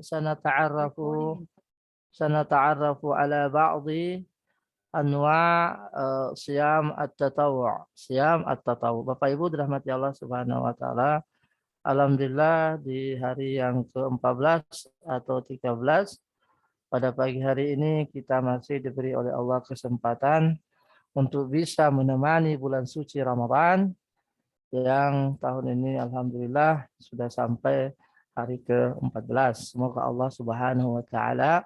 sanata'arrafu sanata'arrafu ala ba'dhi anwa' siyam at-tatawwu'. Siyam at-tatawwu'. Bapak Ibu dirahmati Allah Subhanahu wa taala. Alhamdulillah di hari yang ke-14 atau 13 pada pagi hari ini kita masih diberi oleh Allah kesempatan untuk bisa menemani bulan suci Ramadan yang tahun ini alhamdulillah sudah sampai hari ke-14. Semoga Allah Subhanahu wa taala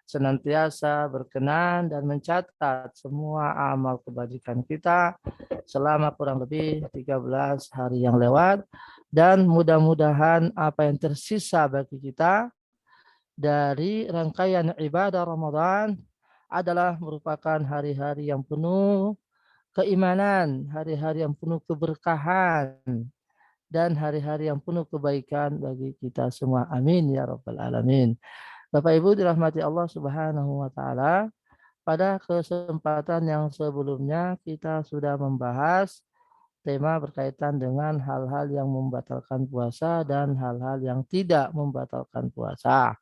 senantiasa berkenan dan mencatat semua amal kebajikan kita selama kurang lebih 13 hari yang lewat, dan mudah-mudahan apa yang tersisa bagi kita dari rangkaian ibadah Ramadan adalah merupakan hari-hari yang penuh keimanan, hari-hari yang penuh keberkahan, dan hari-hari yang penuh kebaikan bagi kita semua. Amin ya rabbal alamin. Bapak Ibu dirahmati Allah Subhanahu wa taala, pada kesempatan yang sebelumnya kita sudah membahas tema berkaitan dengan hal-hal yang membatalkan puasa dan hal-hal yang tidak membatalkan puasa.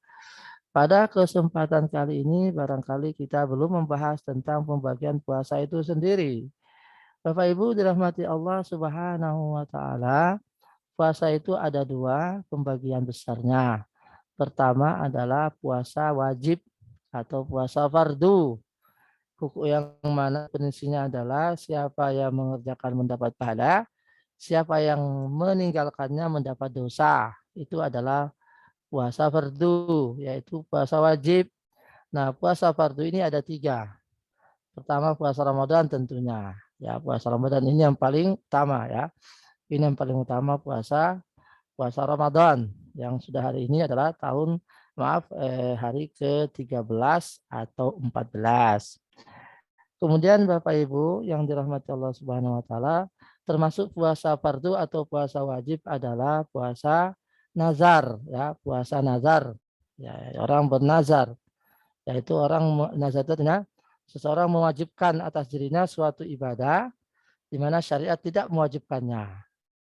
Pada kesempatan kali ini barangkali kita belum membahas tentang pembagian puasa itu sendiri. Bapak Ibu dirahmati Allah Subhanahu wa taala, puasa itu ada dua pembagian besarnya. Pertama adalah puasa wajib atau puasa fardu. Hukum yang mana prinsipnya adalah siapa yang mengerjakan mendapat pahala, siapa yang meninggalkannya mendapat dosa. Itu adalah puasa fardu, yaitu puasa wajib. Nah, puasa fardu ini ada tiga. Pertama puasa Ramadan tentunya. Ya, puasa Ramadan ini yang paling utama ya. Ini yang paling utama puasa Ramadan yang sudah hari ini adalah hari ke-13 atau 14. Kemudian Bapak Ibu yang dirahmati Allah Subhanahu wa taala, termasuk puasa fardu atau puasa wajib adalah puasa nazar ya, puasa nazar. Ya, orang bernazar, yaitu orang nazar itu artinya seseorang mewajibkan atas dirinya suatu ibadah di mana syariat tidak mewajibkannya.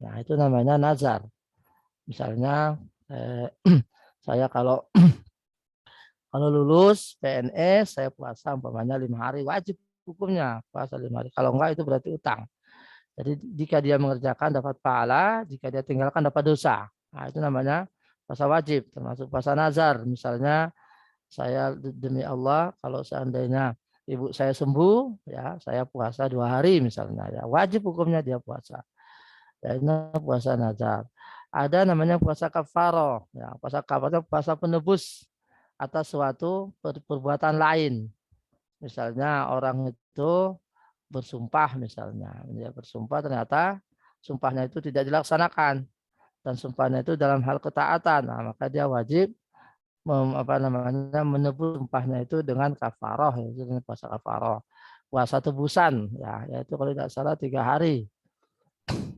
Nah, itu namanya nazar. Misalnya saya kalau lulus PNS saya puasa umpamanya 5 hari, wajib hukumnya puasa 5 hari. Kalau enggak itu berarti utang. Jadi jika dia mengerjakan dapat pahala, jika dia tinggalkan dapat dosa. Nah, itu namanya puasa wajib, termasuk puasa nazar. Misalnya saya demi Allah kalau seandainya ibu saya sembuh, ya saya puasa 2 hari misalnya, ya wajib hukumnya dia puasa. Ya, ini puasa nazar. Ada namanya puasa kafaroh. Ya, puasa kafaroh puasa penebus atas suatu perbuatan lain. Misalnya orang itu bersumpah misalnya, dia bersumpah ternyata sumpahnya itu tidak dilaksanakan dan sumpahnya itu dalam hal ketaatan, nah, maka dia wajib menebus sumpahnya itu dengan kafaroh, yaitu dengan puasa kafaroh, puasa tebusan, ya, yaitu kalau tidak salah 3 hari,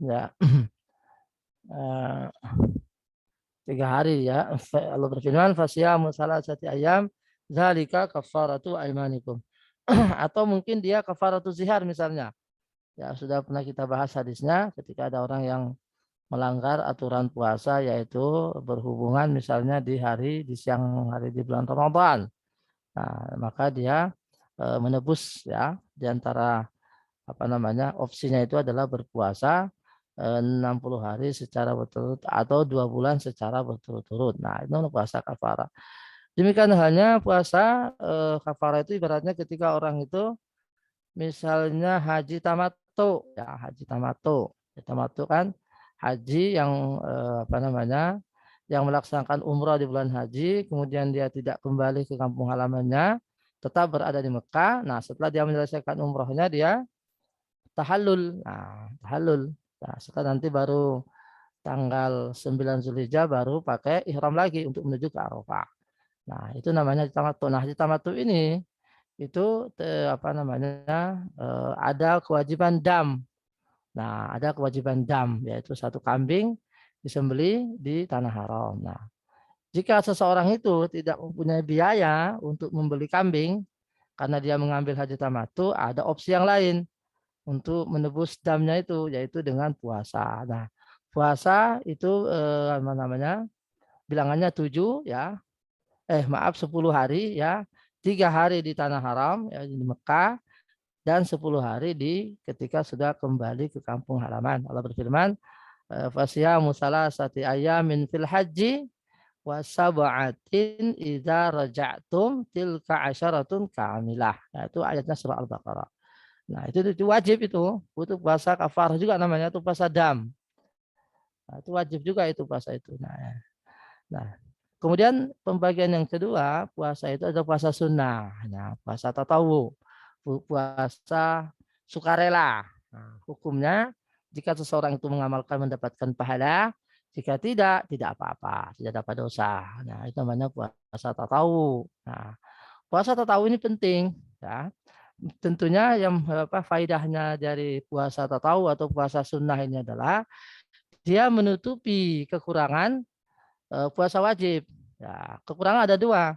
ya, 3 hari ya. Allah berfirman, "Fasyamu salasati ayam, zalika kafaratu aimanikum." Atau mungkin dia kafaratu zihar misalnya. Ya, sudah pernah kita bahas hadisnya ketika ada orang yang melanggar aturan puasa, yaitu berhubungan misalnya di siang hari di bulan Ramadan. Nah, maka dia menebus ya, di antara opsinya itu adalah berpuasa 60 hari secara berturut atau 2 bulan secara berturut-turut. Nah, itu puasa kafarah. Demikian halnya puasa kafarah itu ibaratnya ketika orang itu misalnya haji tamattu, ya haji tamattu. Tamattu kan haji yang yang melaksanakan umrah di bulan haji, kemudian dia tidak kembali ke kampung halamannya, tetap berada di Mekah. Nah, setelah dia menyelesaikan umrahnya, dia tahallul. Nah, tahallul. Nah, setelah nanti baru tanggal 9 Zulhijjah baru pakai ihram lagi untuk menuju ke Arafah. Nah, itu namanya haji tamattu. Nah, haji tamattu ini itu ada kewajiban dam. Nah, ada kewajiban dam, yaitu satu kambing disembelih di tanah haram. Nah, jika seseorang itu tidak mempunyai biaya untuk membeli kambing karena dia mengambil haji tamattu, ada opsi yang lain untuk menebus damnya itu, yaitu dengan puasa. Nah, puasa itu bilangannya 7 ya. 10 hari ya. 3 hari di tanah haram ya, di Mekah, dan 10 hari ketika sudah kembali ke kampung halaman. Allah berfirman, "Fasiyamu salasati ayamin fil haji wa sab'atin idza raja'tum tilka asyaratun kamilah." Nah, itu ayatnya surah Al-Baqarah. Nah, itu wajib itu. Itu puasa kafarah juga namanya, itu puasa dam. Nah, itu wajib juga itu puasa itu. Nah, kemudian pembagian yang kedua, puasa itu ada puasa sunnah. Nah, puasa tatawu, puasa sukarela. Nah, hukumnya jika seseorang itu mengamalkan mendapatkan pahala, jika tidak, tidak apa-apa, tidak dapat dosa. Nah, itu namanya puasa tatawu. Nah, puasa tatawu ini penting, ya. Tentunya yang faidahnya dari puasa tatawu atau puasa sunnah ini adalah dia menutupi kekurangan puasa wajib. Ya, kekurangan ada dua,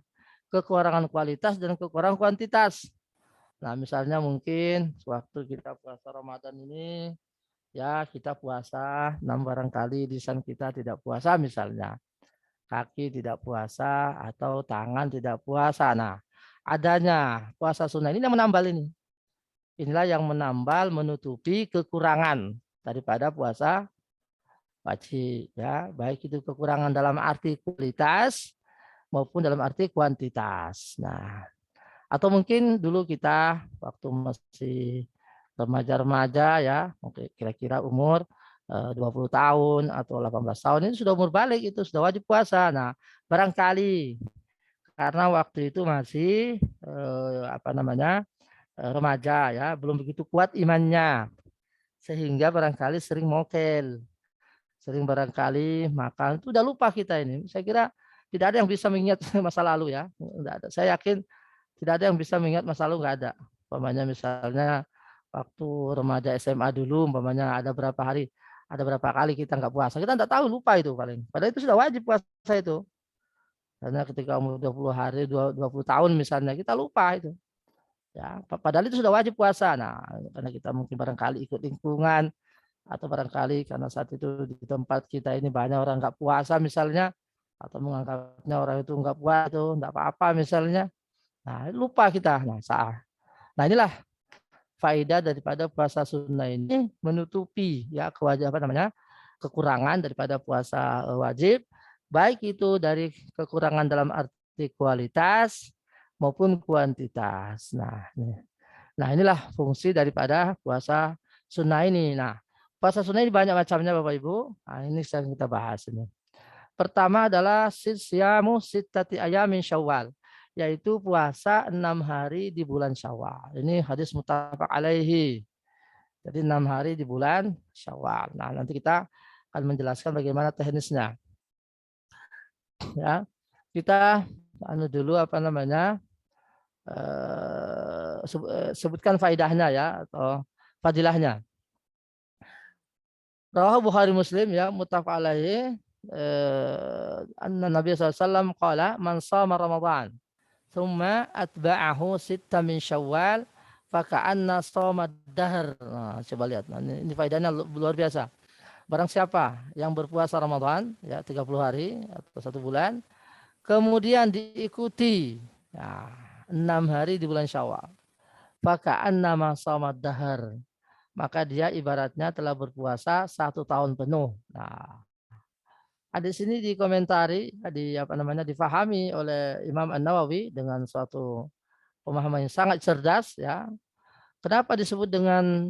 kekurangan kualitas dan kekurangan kuantitas. Nah, misalnya mungkin waktu kita puasa Ramadan ini, ya kita puasa, barangkali lisan kita tidak puasa misalnya, kaki tidak puasa atau tangan tidak puasa. Nah, adanya puasa sunnah ini yang menambal ini. Inilah yang menambal, menutupi kekurangan daripada puasa wajib, ya, baik itu kekurangan dalam arti kualitas maupun dalam arti kuantitas. Nah, atau mungkin dulu kita waktu masih remaja-remaja ya, kira-kira umur 20 tahun atau 18 tahun, ini sudah umur balik, itu sudah wajib puasa. Nah, barangkali karena waktu itu masih remaja ya, belum begitu kuat imannya, sehingga barangkali sering mokel, sering barangkali makan, itu udah lupa kita ini. Saya kira tidak ada yang bisa mengingat masa lalu ya. Tidak ada. Saya yakin tidak ada yang bisa mengingat masa lalu, nggak ada. Umpamanya misalnya waktu remaja SMA dulu, umpamanya ada berapa hari, ada berapa kali kita nggak puasa. Kita nggak tahu, lupa itu paling. Padahal itu sudah wajib puasa itu. Karena ketika umur 20 hari, 20 tahun misalnya, kita lupa itu. Ya, padahal itu sudah wajib puasa. Nah, karena kita mungkin barangkali ikut lingkungan, atau barangkali karena saat itu di tempat kita ini banyak orang nggak puasa misalnya, atau menganggapnya orang itu nggak puasa itu nggak apa-apa misalnya. Nah, lupa kita. Nah, inilah faedah daripada puasa sunnah ini, menutupi ya kewajiban kekurangan daripada puasa wajib, baik itu dari kekurangan dalam arti kualitas maupun kuantitas. Nah, inilah fungsi daripada puasa sunnah ini. Nah, puasa sunnah ini banyak macamnya Bapak Ibu. Nah, ini yang kita bahas ini. Pertama adalah siyam sittati ayamin Syawal, yaitu puasa 6 hari di bulan Syawal. Ini hadis muttafaq alaihi. Jadi 6 hari di bulan Syawal. Nah, nanti kita akan menjelaskan bagaimana teknisnya. Ya. Kita dulu sebutkan faidahnya ya, atau fadilahnya. Rawahu Bukhari Muslim ya, muttafaq alaihi. Anna Nabi SAW qala man shama Ramadan thumma atba'ahu sitta min Syawal faka'anna shoma dahr. Nah, coba lihat. Nah, ini faedahnya luar biasa. Barang siapa yang berpuasa Ramadan ya 30 hari atau 1 bulan, kemudian diikuti ya, 6 hari di bulan Syawal, faka'anna ma shoma dahr, maka dia ibaratnya telah berpuasa 1 tahun penuh. Nah, di sini dikomentari, difahami oleh Imam An-Nawawi dengan suatu pemahaman yang sangat cerdas ya. Kenapa disebut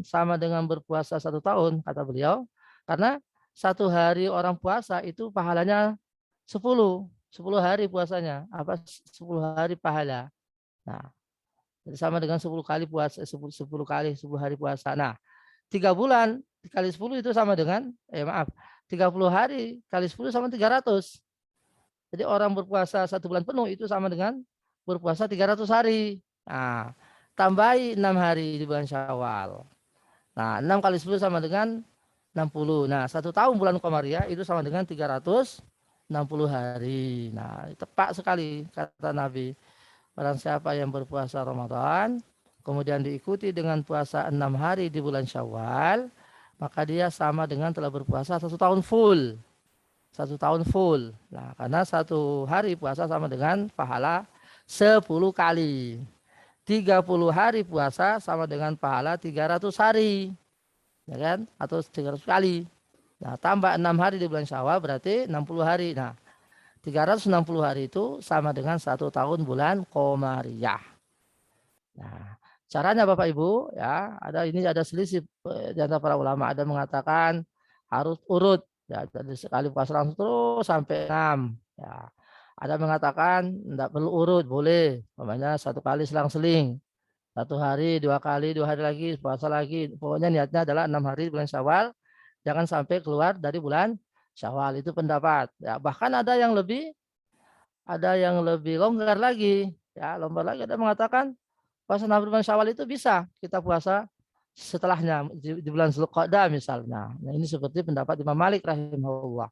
sama dengan berpuasa 1 tahun, kata beliau? Karena 1 hari orang puasa itu pahalanya 10 hari puasanya, 10 hari pahala. Nah, jadi sama dengan 10 kali puasa, 10 kali 10 hari puasa. Nah, 3 bulan kali 10 itu sama dengan 30 hari kali 10 sama 300. Jadi orang berpuasa 1 bulan penuh itu sama dengan berpuasa 300 hari. Nah, tambahi 6 hari di bulan Syawal. Nah, 6 kali 10 sama dengan 60. Nah, 1 tahun bulan Qamariyah itu sama dengan 360 hari. Nah, tepat sekali kata Nabi. Barang siapa yang berpuasa Ramadan, kemudian diikuti dengan puasa 6 hari di bulan Syawal, maka dia sama dengan telah berpuasa 1 tahun full. 1 tahun full. Nah, karena 1 hari puasa sama dengan pahala 10 kali. 30 hari puasa sama dengan pahala 300 hari. Ya kan? Atau 300 kali. Nah, tambah 6 hari di bulan Syawal berarti 60 hari. Nah, 360 hari itu sama dengan 1 tahun bulan Qamariyah. Nah, caranya Bapak Ibu ya, ada selisih di antara para ulama. Ada mengatakan harus urut ya, jadi sekali puasa langsung terus sampai 6 ya. Ada mengatakan tidak perlu urut, boleh. Namanya 1 kali selang-seling. 1 hari, 2 kali, 2 hari lagi, puasa lagi. Pokoknya niatnya adalah 6 hari bulan Syawal. Jangan sampai keluar dari bulan Syawal. Itu pendapat. Ya, bahkan ada yang lebih longgar lagi. Ya, longgar lagi ada mengatakan puasa 6 bulan Syawal itu bisa kita puasa setelahnya di bulan Zulqa'dah misalnya. Nah, ini seperti pendapat Imam Malik rahimahullah.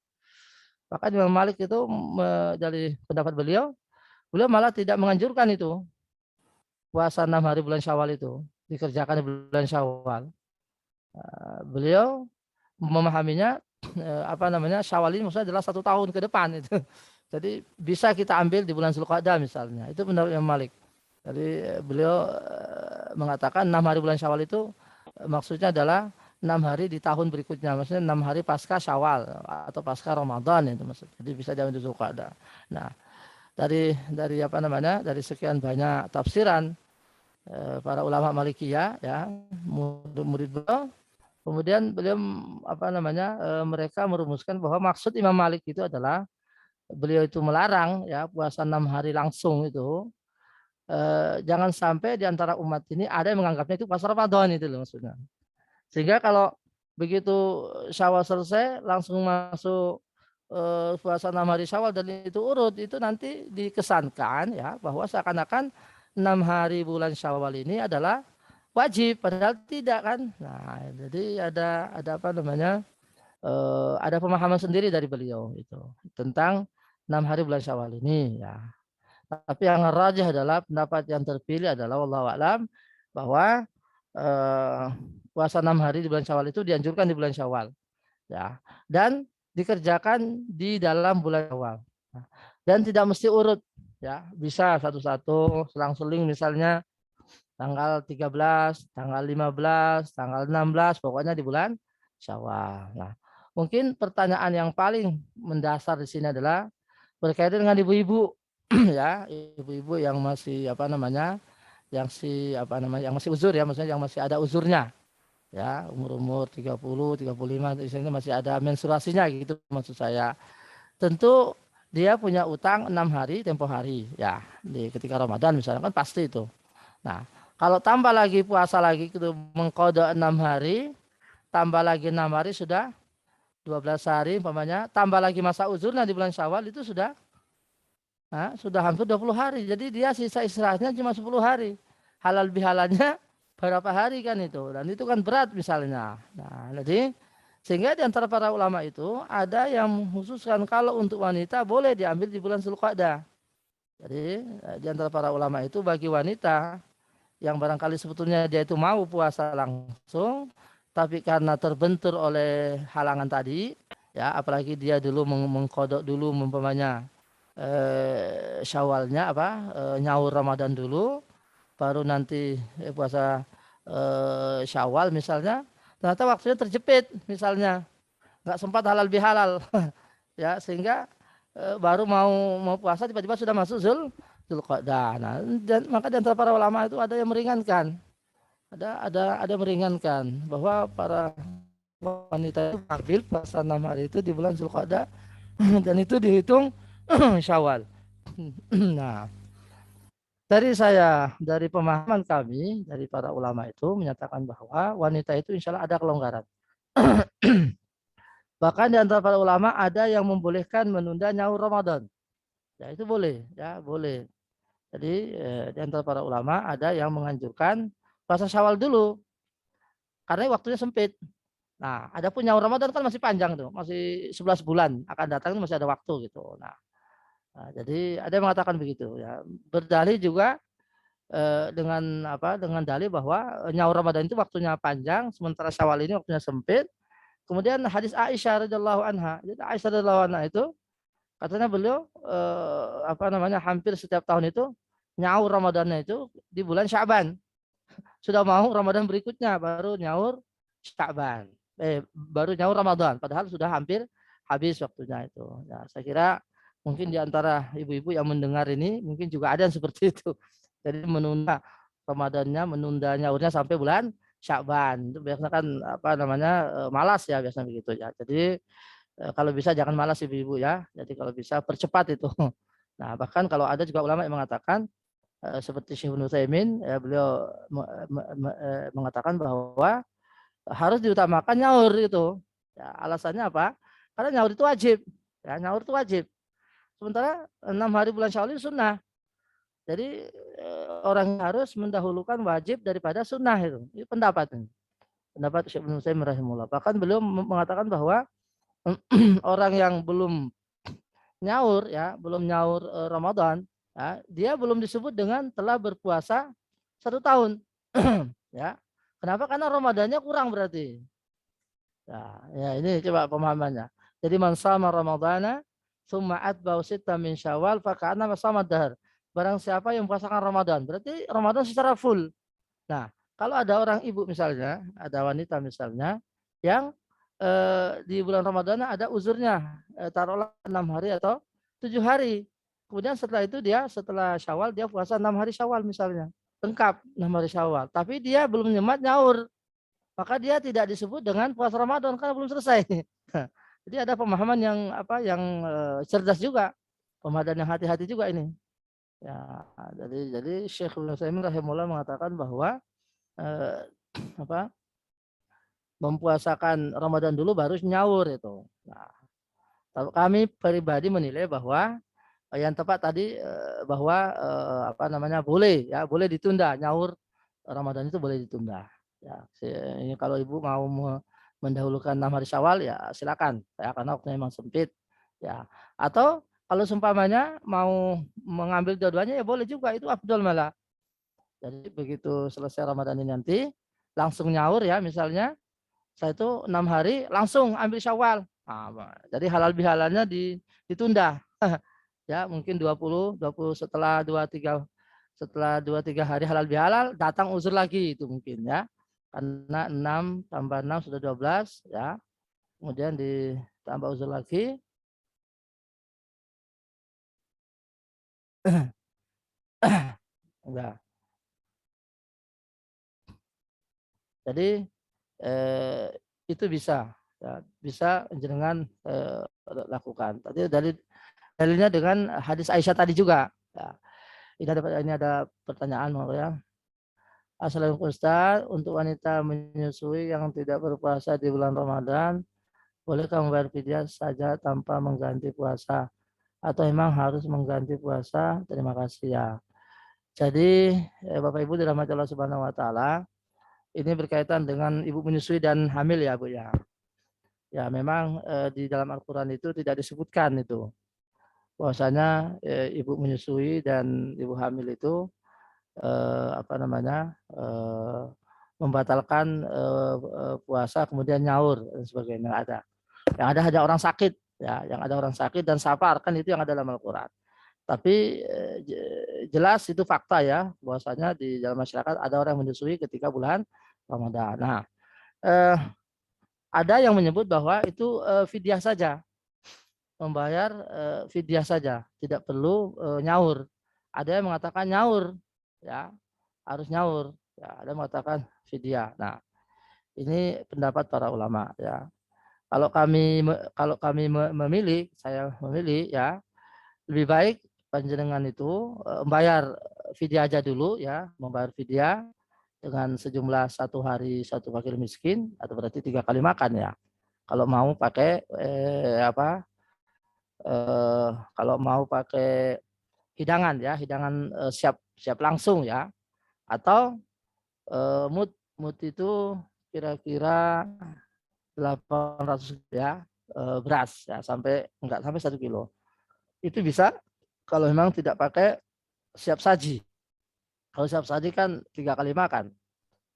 Bahkan Imam Malik itu dari pendapat beliau malah tidak menganjurkan itu puasa 6 hari bulan Syawal itu dikerjakan di bulan Syawal. Beliau memahaminya Syawal ini maksudnya adalah 1 tahun ke depan itu. Jadi bisa kita ambil di bulan Zulqa'dah misalnya. Itu pendapat Imam Malik. Jadi beliau mengatakan 6 hari bulan Syawal itu maksudnya adalah 6 hari di tahun berikutnya. Maksudnya 6 hari pasca Syawal atau pasca Ramadan itu maksudnya. Jadi bisa diambil di Zulqa'dah. Nah, dari sekian banyak tafsiran para ulama Malikiyah ya, murid-murid beliau, kemudian beliau mereka merumuskan bahwa maksud Imam Malik itu adalah beliau itu melarang ya puasa 6 hari langsung itu, jangan sampai di antara umat ini ada yang menganggapnya itu puasa Ramadan itu loh maksudnya. Sehingga kalau begitu Syawal selesai langsung masuk puasa 6 hari Syawal dan itu urut, itu nanti dikesankan ya bahwa seakan-akan 6 hari bulan Syawal ini adalah wajib, padahal tidak kan. Nah, jadi ada pemahaman sendiri dari beliau itu tentang 6 hari bulan Syawal ini ya. Tapi yang rajih adalah pendapat yang terpilih adalah wallahu a'lam bahwa eh, puasa 6 hari di bulan Syawal itu dianjurkan di bulan Syawal ya, dan dikerjakan di dalam bulan Syawal. Nah, dan tidak mesti urut ya, bisa satu-satu selang-seling misalnya tanggal 13, tanggal 15, tanggal 16, pokoknya di bulan Syawal. Nah, mungkin pertanyaan yang paling mendasar di sini adalah berkaitan dengan ibu-ibu ya, ibu-ibu yang masih yang masih uzur ya, maksudnya yang masih ada uzurnya. Ya, umur-umur 30, 35 di sini masih ada menstruasinya gitu maksud saya. Tentu dia punya utang 6 hari tempo hari ya, ketika Ramadan misalnya kan pasti itu. Nah, kalau tambah lagi puasa lagi itu mengkodok 6 hari, tambah lagi 6 hari sudah 12 hari umpamanya, tambah lagi masa uzurnya di bulan Syawal itu sudah hampir 20 hari. Jadi dia sisa istirahatnya cuma 10 hari. Halal bihalalnya berapa hari kan itu. Dan itu kan berat misalnya. Nah, jadi sehingga di antara para ulama itu ada yang khususkan kalau untuk wanita boleh diambil di bulan Zulqa'dah. Jadi di antara para ulama itu bagi wanita yang barangkali sebetulnya dia itu mau puasa langsung, tapi karena terbentur oleh halangan tadi, ya apalagi dia dulu mengkodok dulu umpamanya Syawalnya nyaur Ramadan dulu, baru nanti puasa Syawal misalnya, ternyata waktunya terjepit misalnya, nggak sempat halal bihalal, ya sehingga baru mau puasa tiba-tiba sudah masuk Zulqa'dah. Nah, dan maka di antara para ulama itu ada yang meringankan, ada meringankan bahwa para wanita itu ambil puasa 6 hari itu di bulan Zulqa'dah dan itu dihitung Syawal. Nah, dari pemahaman kami, dari para ulama itu menyatakan bahwa wanita itu insya Allah ada kelonggaran. Bahkan di antara para ulama ada yang membolehkan menunda nyaur Ramadan. Ya itu boleh, ya boleh. Jadi di antara para ulama ada yang menganjurkan puasa Syawal dulu karena waktunya sempit. Nah, adapun nyaur Ramadan kan masih panjang tuh, masih 11 bulan akan datang masih ada waktu gitu. Nah, jadi ada yang mengatakan begitu ya. Berdalih juga dengan dalih bahwa nyaur Ramadan itu waktunya panjang, sementara Syawal ini waktunya sempit. Kemudian hadis Aisyah radhiyallahu anha. Jadi Aisyah radhiyallahu anha itu katanya beliau apa namanya hampir setiap tahun itu nyaur Ramadannya itu di bulan Sya'ban. Sudah mau Ramadan berikutnya baru nyaur Sya'ban. Baru nyaur Ramadan padahal sudah hampir habis waktunya itu. Ya, saya kira mungkin di antara ibu-ibu yang mendengar ini mungkin juga ada yang seperti itu. Jadi menunda Ramadannya, menunda nyaurnya sampai bulan Sya'ban. Itu biasanya kan apa namanya malas ya biasanya begitu ya. Jadi kalau bisa jangan malas ibu-ibu ya. Jadi kalau bisa percepat itu. Nah, bahkan kalau ada juga ulama yang mengatakan seperti Syekh Ibnu Utsaimin ya, beliau mengatakan bahwa harus diutamakan nyaur itu. Ya, alasannya apa? Karena nyaur itu wajib. Ya, nyaur itu wajib. Sementara 6 hari bulan Syawal itu sunnah. Jadi orang harus mendahulukan wajib daripada sunnah itu. Itu pendapat ini. Pendapat Syekh Ibnu Utsaimin rahimahullah. Bahkan beliau mengatakan bahwa orang yang belum nyaur ya, belum nyaur Ramadan, ya, dia belum disebut dengan telah berpuasa 1 tahun. Ya. Kenapa? Karena Ramadannya kurang berarti. Ya, ini coba pemahamannya. Jadi man shama Ramadana tsumma atba'u sitta min Syawal faka'anna shama dahr. Barang siapa yang puasakan Ramadan, berarti Ramadan secara full. Nah, kalau ada orang ibu misalnya, ada wanita misalnya yang di bulan Ramadan ada uzurnya, taruhlah 6 hari atau 7 hari. Kemudian setelah itu dia setelah Syawal dia puasa 6 hari Syawal misalnya, lengkap 6 hari Syawal. Tapi dia belum nyemat nyaur, maka dia tidak disebut dengan puasa Ramadan karena belum selesai. Jadi ada pemahaman yang apa yang cerdas juga, pemahaman yang hati-hati juga ini. Ya, jadi Syekh Ibnu Utsaimin rahimahullah mengatakan bahwa apa mempuasakan Ramadan dulu baru nyaur itu. Nah, kami pribadi menilai bahwa yang tepat tadi bahwa apa namanya boleh ya boleh ditunda nyaur Ramadan itu boleh ditunda. Ya, ini kalau ibu mau mendahulukan 6 hari Syawal ya silakan ya karena waktunya memang sempit ya. Atau kalau seumpamanya mau mengambil dua-duanya ya boleh juga itu afdol malah. Jadi begitu selesai Ramadan ini nanti langsung nyaur ya misalnya saya itu 6 hari langsung ambil Syawal. Nah, jadi halal bihalalnya ditunda. Ya, mungkin 20 setelah 2 3 hari halal bihalal datang uzur lagi itu mungkin ya. Karena 6 tambah 6 sudah 12 ya. Kemudian ditambah uzur lagi. Enggak. Jadi eh, itu bisa ya, bisa jenengan lakukan. Tadi dari dalilnya dengan hadis Aisyah tadi juga. Ya. Ini ada pertanyaan ya. Assalamualaikum Ustaz, untuk wanita menyusui yang tidak berpuasa di bulan Ramadan, bolehkah membayar fidyah saja tanpa mengganti puasa? Atau memang harus mengganti puasa? Terima kasih ya. Jadi Bapak Ibu dirahmati Allah Subhanahu wa taala, ini berkaitan dengan ibu menyusui dan hamil ya Bu ya. Ya memang di dalam Al-Qur'an itu tidak disebutkan itu bahwasanya ibu menyusui dan ibu hamil itu apa namanya membatalkan puasa kemudian nyaur dan sebagainya ada. Yang ada orang sakit ya, yang ada orang sakit dan safar kan itu yang ada dalam Al-Qur'an. Tapi jelas itu fakta ya bahwasanya di dalam masyarakat ada orang yang menyusui ketika bulan Ramadan. Nah, ada yang menyebut bahwa itu fidyah saja, membayar fidyah saja, tidak perlu nyaur. Ada yang mengatakan nyaur, ya harus nyaur. Ya, ada yang mengatakan fidyah. Nah, ini pendapat para ulama. Ya, kalau kami memilih, saya memilih ya lebih baik panjenengan itu membayar fidyah aja dulu ya, membayar fidyah dengan sejumlah 1 hari 1 wakil miskin atau berarti 3 kali makan ya. Kalau mau pakai kalau mau pakai hidangan ya, hidangan siap siap langsung ya, atau mut itu kira-kira 800 ya beras ya sampai enggak sampai 1 kilo. Itu bisa kalau memang tidak pakai siap saji. Kalau siap saji kan 3 kali makan.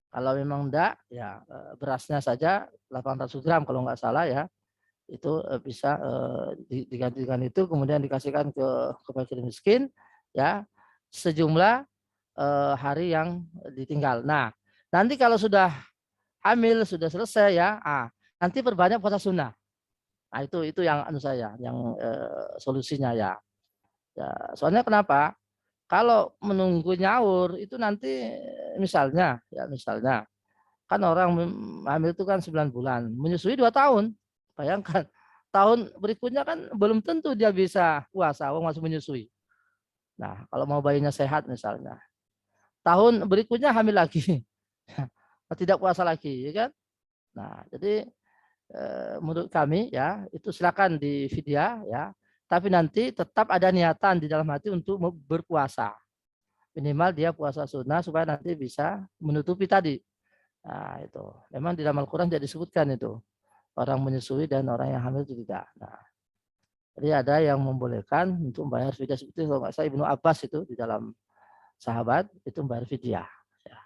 Kalau memang enggak, ya berasnya saja 800 gram kalau nggak salah ya, itu bisa digantikan itu kemudian dikasihkan ke fakir miskin ya sejumlah hari yang ditinggal. Nah, nanti kalau sudah hamil sudah selesai ya, nanti perbanyak puasa sunnah. Nah itu yang anu saya, yang solusinya ya. Ya, soalnya kenapa? Kalau menunggu nyaur itu nanti misalnya ya misalnya kan orang hamil itu kan 9 bulan, menyusui 2 tahun. Bayangkan tahun berikutnya kan belum tentu dia bisa puasa, wong masih menyusui. Nah, kalau mau bayinya sehat misalnya, tahun berikutnya hamil lagi, tidak puasa lagi, ya kan? Nah, jadi menurut kami ya itu silakan di vidya ya, tapi nanti tetap ada niatan di dalam hati untuk berpuasa. Minimal dia puasa sunnah supaya nanti bisa menutupi tadi. Nah, itu. Memang di dalam Al-Quran tidak disebutkan itu. Orang menyusui dan orang yang hamil itu tidak. Nah, jadi ada yang membolehkan untuk membayar fidyah seperti itu. Kalau nggak salah Ibnu Abbas itu di dalam sahabat itu membayar fidyah. Ya.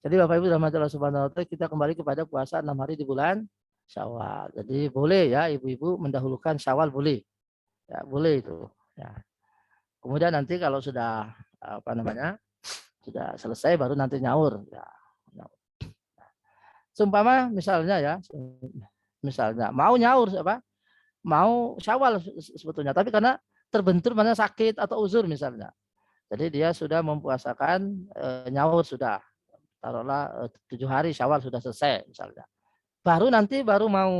Jadi Bapak Ibu rahmati Allah Subhanahu wa taala, kita kembali kepada puasa 6 hari di bulan Syawal. Jadi boleh ya ibu-ibu mendahulukan Syawal boleh. Ya, boleh itu. Ya. Kemudian nanti kalau sudah apa namanya? Sudah selesai baru nanti nyaur ya. Seumpama misalnya ya, misalnya mau nyaur apa? Mau Syawal sebetulnya, tapi karena terbentur mana sakit atau uzur misalnya. Jadi dia sudah mempuasakan nyaur sudah. Taruhlah 7 hari Syawal sudah selesai misalnya. Baru mau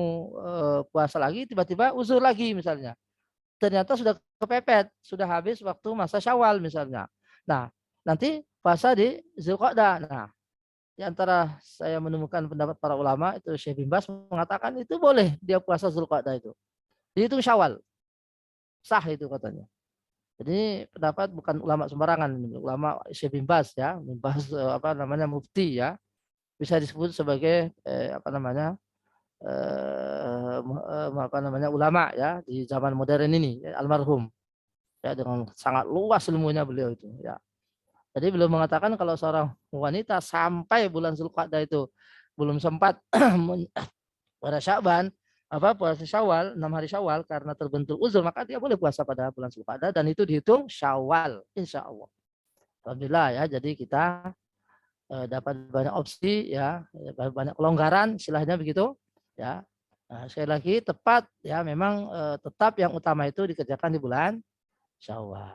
puasa lagi tiba-tiba uzur lagi misalnya. Ternyata sudah kepepet, sudah habis waktu masa Syawal misalnya. Nah, nanti puasa di Zulqa'dah. Nah, di antara saya menemukan pendapat para ulama itu Syekh bin Bas mengatakan itu boleh dia puasa Zulqa'dah itu. Dihitung Syawal. Sah itu katanya. Jadi pendapat bukan ulama sembarangan, ulama Syekh bin Bas ya, bin Bas apa namanya mufti ya. Bisa disebut sebagai apa namanya? Apa namanya ulama ya di zaman modern ini ya, almarhum ya dengan sangat luas ilmunya beliau itu ya. Jadi beliau mengatakan kalau seorang wanita sampai bulan Zulqa'dah itu belum sempat pada Sya'ban apa puasa Syawal 6 hari Syawal karena terbentur uzur maka dia boleh puasa pada bulan Zulqa'dah dan itu dihitung Syawal insya Allah. Alhamdulillah ya jadi kita dapat banyak opsi ya banyak kelonggaran istilahnya begitu ya. Nah, sekali lagi tepat ya memang tetap yang utama itu dikerjakan di bulan Syawal.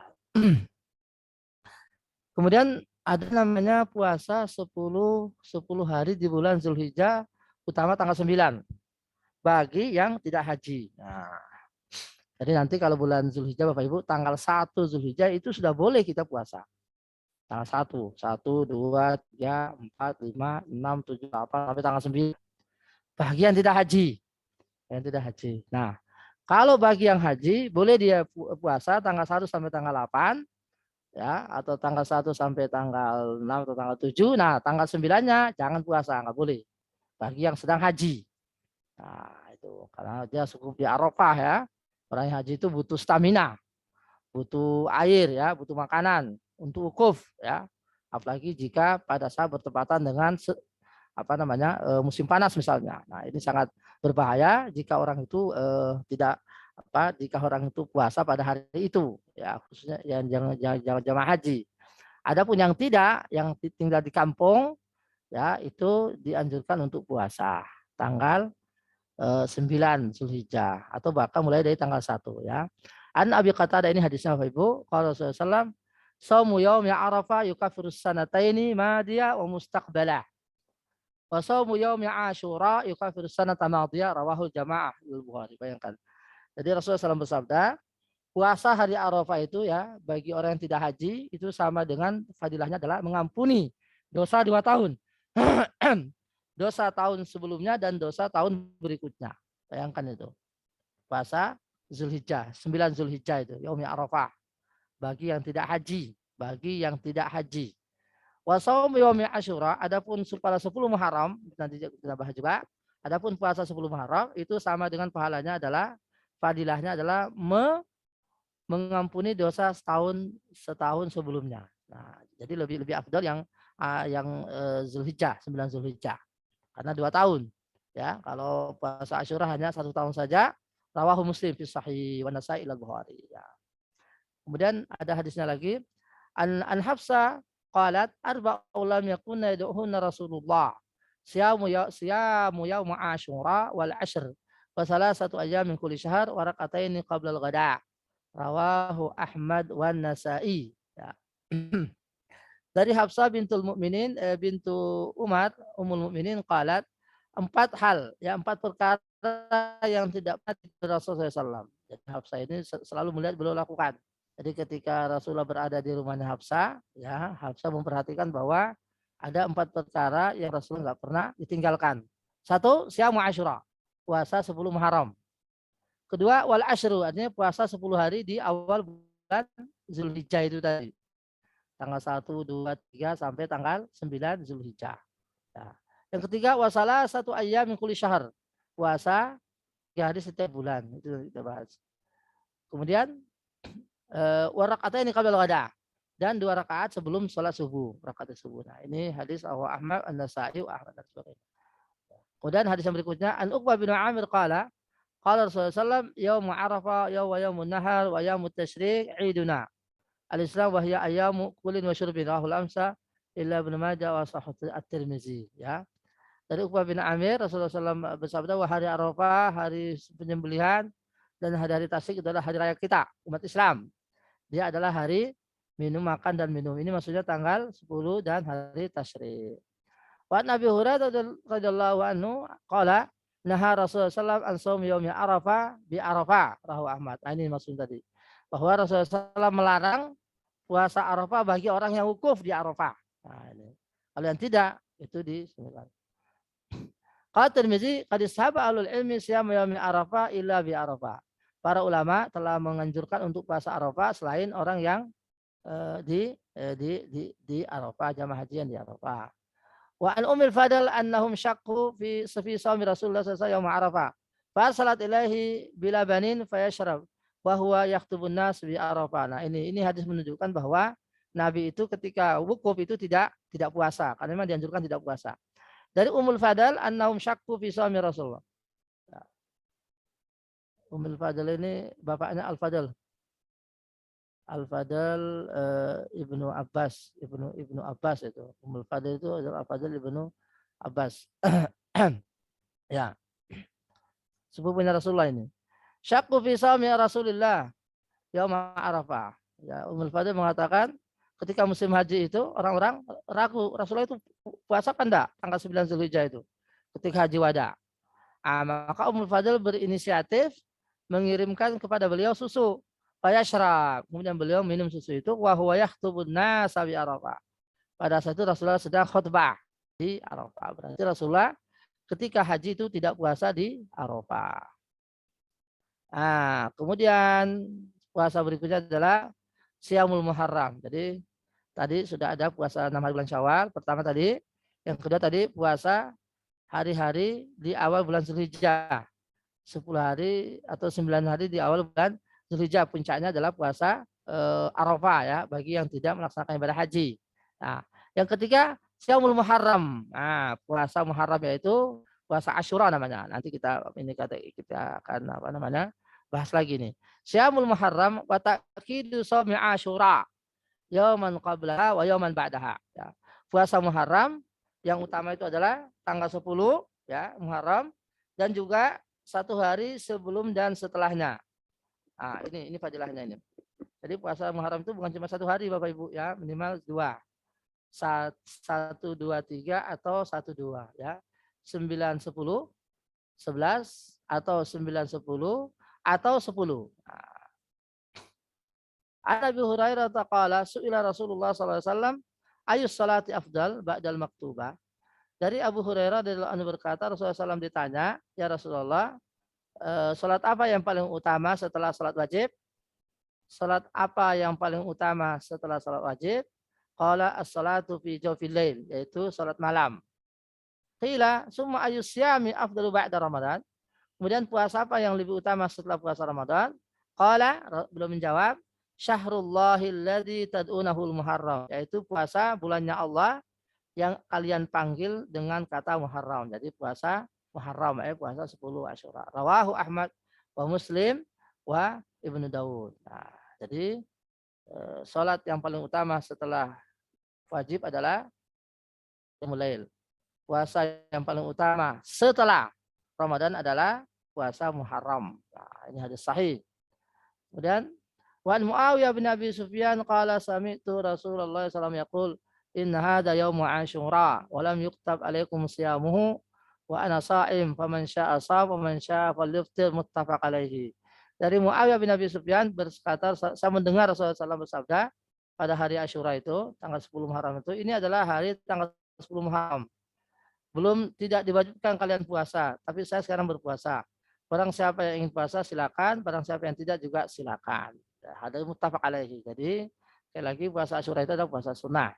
Kemudian ada namanya puasa 10 hari di bulan Zulhijjah utama tanggal 9 bagi yang tidak haji. Nah, jadi nanti kalau bulan Zulhijjah Bapak Ibu tanggal 1 Zulhijjah itu sudah boleh kita puasa. Tanggal 1, 2, 3, 4, 5, 6, 7, 8 sampai tanggal 9. Bagi yang tidak haji. Yang tidak haji. Nah, kalau bagi yang haji boleh dia puasa tanggal 1 sampai tanggal 8 ya atau tanggal 1 sampai tanggal 6 atau tanggal 7. Nah, tanggal 9-nya jangan puasa, enggak boleh. Bagi yang sedang haji. Nah, itu karena dia cukup di Arafah ya. Orang yang haji itu butuh stamina, butuh air ya, butuh makanan untuk wukuf ya. Apalagi jika pada saat bertepatan dengan apa namanya musim panas misalnya. Nah, ini sangat berbahaya jika orang itu tidak apa jika orang itu puasa pada hari itu ya khususnya yang jangan jamaah haji. Adapun yang tidak, yang tinggal di kampung ya itu dianjurkan untuk puasa tanggal 9 Zulhijjah atau bahkan mulai dari tanggal 1 ya. An Abi Qatadah ini hadisnya Bapak Ibu, kalau Rasulullah SAW, "Shaumu yaumi Arafah yukaffiru sanataini madiyah wa mustaqbalah. Wa shaumu yaumi Asyura yukaffiru sanata madiyah." Rawahul jamaah Al-Bukhari. Bayangkan. Jadi Rasulullah SAW bersabda, puasa hari Arafah itu ya bagi orang yang tidak haji itu sama dengan fadilahnya adalah mengampuni dosa 2 tahun. Dosa tahun sebelumnya dan dosa tahun berikutnya. Bayangkan itu. Puasa Zulhijjah, 9 Zulhijjah itu, Yaumi Arafah. Bagi yang tidak haji, bagi yang tidak haji. Wa shaum yaumi Asyura, adapun pada 10 Muharram, nanti kita bahas juga. Adapun puasa 10 Muharram itu sama dengan pahalanya adalah fadilahnya adalah mengampuni dosa setahun sebelumnya. Nah, jadi lebih afdal yang Zulhijjah, 9 Zulhijjah. Karena 2 tahun. Ya, kalau puasa Asyura hanya 1 tahun saja. Rawahu Muslim fi sahih wa Nasa'i ila Bukhari. Ya. Kemudian ada hadisnya lagi. An Hafsah qalat arba'u lam yakuna yad'uhunna Rasulullah. Siyamu yaum Asyura wal ashr. Wa salasatu ayyam min kulli syahr wa rak'ataini qabla al-ghada. Rawahu Ahmad wan Nasa'i. Ya. Dari Hafsah bintul Mukminin bintu Umar Ummul Mukminin qalat 4 hal ya 4 perkara yang tidak mati dari Rasulullah SAW. Jadi Hafsah ini selalu melihat beliau lakukan. Jadi ketika Rasulullah berada di rumahnya Hafsah, ya Hafsah memperhatikan bahwa ada 4 perkara yang Rasulullah nggak pernah ditinggalkan. 1, Syamu Asyura, puasa 10 Muharram. Kedua, wal asyru, artinya puasa 10 hari di awal bulan Zulhijjah itu tadi. Tanggal 1, 2, 3 sampai tanggal 9 Zulhijjah. Nah, yang ketiga, wasalah 1 ayyam min kulli syahr. Puasa 3 hari setiap bulan. Itu kita bahas. Kemudian warak'ataini qabla al-ghada, dan 2 rakaat sebelum sholat subuh, rakaat subuh. Nah, ini hadis Ahmad An-Nasa'i wa Ahmad An-Nasa'i. Kemudian hadis yang berikutnya, An Uqbah bin Amir qala Rasulullah sallallahu yaum Arafah wa yaumun nahar wa yaumut tasyrik iduna. Al-Islam wa hiya ayyamu kulin wa syurbin rahul amsa illa ibn Majah wa sahih at-Tirmizi. Ya. Dari Uqbah bin Amir, Rasulullah SAW bersabda, wah hari Arafah, hari penyembelihan, dan hari tasyrik adalah hari raya kita, umat Islam. Dia adalah hari minum, makan, dan minum. Ini maksudnya tanggal 10 dan hari tasyrik. Wa Nabi Hurairah radhiyallahu anhu qala naha Rasulullah SAW an shaum yaumi Arafah bi Arafah, rawahu Ahmad. Nah, ini maksudnya tadi. Bahwa Rasulullah SAW melarang puasa Arafah bagi orang yang wukuf di Arafah. Nah, ini. Kalau yang tidak, itu disunahkan. Qala Tirmizi qad sahaba alul ilmi siyam yaumi Arafah illa bi Arafah. Para ulama telah menganjurkan untuk puasa Arafah selain orang yang di Arafah, jamaah haji yang di Arafah. Wa an Ummil Fadl annahum syaqqu fi shaumi Rasulullah sallallahu alaihi wasallam yaum Arafah. Fa salat ilaihi bila banin fayashrab wa huwa yaktubun nas bi Arafah. Nah, ini hadis menunjukkan bahwa Nabi itu ketika wukuf itu tidak puasa, karena memang dianjurkan tidak puasa. Dari Ummul Fadl annahum syaqqu fi shaumi Rasulullah. Ummul Fadl ini bapaknya Al-Fadl. Al-Fadl Ibnu Abbas, Ibnu Abbas itu. Ummul Fadl itu adalah Al-Fadl Ibnu Abbas. Ya. Sepupunya Rasulullah ini. Syakku fi shaumi Rasulillah yaum Arafah. Ya, Ummul Fadl mengatakan ketika musim haji itu orang-orang ragu Rasulullah itu puasa apa enggak tanggal 9 Zulhijjah itu ketika haji wada. Maka Ummul Fadl berinisiatif mengirimkan kepada beliau susu. Fayashrab. Kemudian beliau minum susu itu wa huwa yahtubun nas bi Arafah. Pada saat itu Rasulullah sedang khutbah di Arafah. Berarti Rasulullah ketika haji itu tidak puasa di Arafah. Kemudian puasa berikutnya adalah Siyamul Muharram. Jadi tadi sudah ada puasa 6 hari bulan Syawal. Pertama tadi, yang kedua tadi puasa hari-hari di awal bulan Zulhijjah. 10 hari atau 9 hari di awal bulan Zulhijjah. Puncaknya adalah puasa Arafah ya bagi yang tidak melaksanakan ibadah haji. Nah, yang ketiga Syaumul Muharram. Nah, puasa Muharram yaitu puasa Asyura namanya. Nanti kita akan bahas lagi nih. Syaumul Muharram wa taqidu shaumi Asyura yauman qablaha wa yauman ba'daha. Ya. Puasa Muharram yang utama itu adalah tanggal 10 ya Muharram, dan juga 1 hari sebelum dan setelahnya. Ini fadilahnya ini. Jadi puasa Muharram itu bukan cuma 1 hari Bapak Ibu ya, minimal 2. 1, 2, 3 atau 1, 2 ya. 9, 10, 11 atau 9, 10 atau 10. Nabi Hurairah taqala su'ila Rasulullah sallallahu alaihi wasallam ayus salati afdal ba'dal maktubah. Dari Abu Hurairah berkata Rasulullah SAW ditanya, ya Rasulullah, salat apa yang paling utama setelah salat wajib? Salat apa yang paling utama setelah salat wajib? Qala as-salatu fi jawfil lail, yaitu salat malam. Qila summa ayus syami afdalu ba'da Ramadan. Kemudian puasa apa yang lebih utama setelah puasa Ramadan? Qala, belum menjawab, Syahrullahil ladzi tad'unahul Muharram, yaitu puasa bulannya Allah yang kalian panggil dengan kata Muharram. Jadi puasa Muharram, puasa 10 Asyura. Rawahu Ahmad wa Muslim wa Ibnu Daud. Nah, jadi salat yang paling utama setelah wajib adalah Qiyamul Lail. Puasa yang paling utama setelah Ramadan adalah puasa Muharram. Nah, ini hadis sahih. Kemudian Wan Muawiyah bin Abi Sufyan qala sami'tu Rasulullah sallallahu alaihi wasallam yaqul inna hadha yaumu Asyura wa lam yuktab alaikum siyamuhu wa ana sha'im faman syaa'a sham wa man syaa'a falyuftir muttafaq alaihi. Dari Muawiyah bin Abi Sufyan berkata, saya mendengar Rasulullah SAW bersabda pada hari Asyura itu tanggal 10 Muharram itu, ini adalah hari tanggal 10 Muharram. Belum, tidak diwajibkan kalian puasa, tapi saya sekarang berpuasa. Barang siapa yang ingin puasa silakan, barang siapa yang tidak juga silakan. Ada muttafaq alaihi. Jadi sekali lagi puasa Asyura itu adalah puasa sunnah.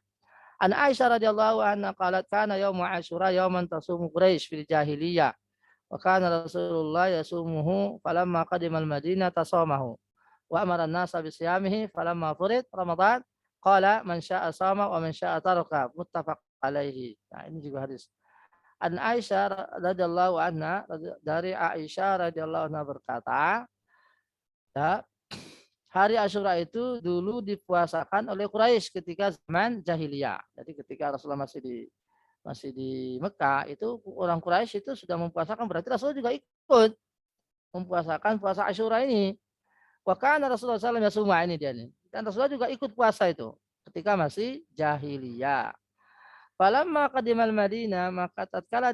An Aisyah radhiyallahu anha qalat kana yaum Asyura yauman tasumu Quraisy fil jahiliyah. Wa kana Rasulullah yasumuhu falamma qadimal Madinah tasamahu. Wa amara an-nasa bi siyamihi falamma furid Ramadan qala man syaa'a shama wa man syaa'a taraka. Muttafaq alaihi. Nah, ini juga hadis. An Aisyah radhiyallahu anha, dari Aisyah radhiyallahu anha berkata, ya, hari Asyura itu dulu dipuasakan oleh Quraisy ketika zaman jahiliyah. Jadi ketika Rasulullah masih di Mekah, itu orang Quraisy itu sudah mempuasakan, berarti Rasulullah juga ikut mempuasakan puasa Asyura ini. Wa kana Rasulullah sallallahu alaihi wasallam ini dia nih. Dan Rasulullah juga ikut puasa itu ketika masih jahiliyah. Falamma qadimal Madinah, maka tatkala